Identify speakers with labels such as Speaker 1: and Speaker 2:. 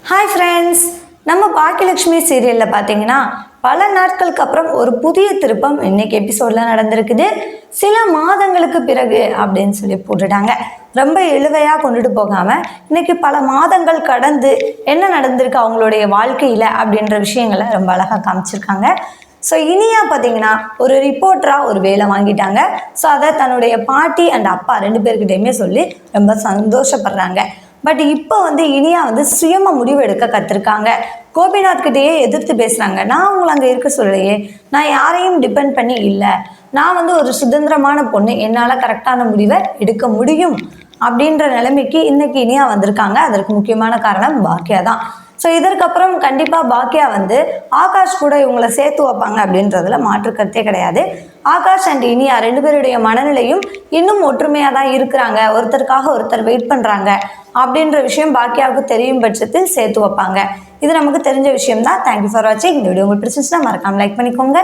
Speaker 1: Hi friends, நம்ம பாக்கியலட்சுமி சீரியலில் பார்த்தீங்கன்னா பல நாட்களுக்கு அப்புறம் ஒரு புதிய திருப்பம் இன்னைக்கு எபிசோடில் நடந்திருக்குது. சில மாதங்களுக்கு பிறகு அப்படின்னு சொல்லி போட்டுட்டாங்க. ரொம்ப இழுவையாக கொண்டுட்டு போகாமல் இன்னைக்கு பல மாதங்கள் கடந்து என்ன நடந்திருக்கு அவங்களுடைய வாழ்க்கையில் அப்படின்ற விஷயங்களை ரொம்ப அழகாக காமிச்சிருக்காங்க. ஸோ இனியா பார்த்தீங்கன்னா ஒரு ரிப்போர்ட்டராக ஒரு வேலை வாங்கிட்டாங்க. ஸோ அதை தன்னுடைய பாட்டி அண்ட் அப்பா 2 பேர்கிட்டையுமே சொல்லி ரொம்ப சந்தோஷப்படுறாங்க. பட் இப்போ இனியா சுயமாக முடிவு எடுக்க கற்றுருக்காங்க. கோபிநாத் கிட்டேயே எதிர்த்து பேசுகிறாங்க. நான் உங்களை அங்கே இருக்க சொல்லலையே, நான் யாரையும் டிபெண்ட் பண்ணி இல்லை, நான் ஒரு சுதந்திரமான பொண்ணு, என்னால் கரெக்டான முடிவை எடுக்க முடியும் அப்படின்ற நிலைமைக்கு இன்னைக்கு இனியா வந்திருக்காங்க. அதற்கு முக்கியமான காரணம் பாக்கியா தான். ஸோ இதற்கப்புறம் கண்டிப்பாக பாக்கியா ஆகாஷ் கூட இவங்களை சேர்த்து வைப்பாங்க அப்படின்றதுல மாற்று கருத்தே கிடையாது. ஆகாஷ் அண்ட் இனியா 2 பேருடைய மனநிலையும் இன்னும் ஒற்றுமையாக தான் இருக்கிறாங்க. ஒருத்தருக்காக ஒருத்தர் வெயிட் பண்ணுறாங்க அப்படின்ற விஷயம் பாக்கியாவுக்கு தெரியும் பட்சத்தில் சேர்த்து வைப்பாங்க. இது நமக்கு தெரிஞ்ச விஷயம் தான். தேங்க்யூ ஃபார் வாட்சிங். இந்த வீடியோ உங்களுக்கு பிடிச்சிருந்துச்சுன்னா மறக்காம லைக் பண்ணிக்கோங்க.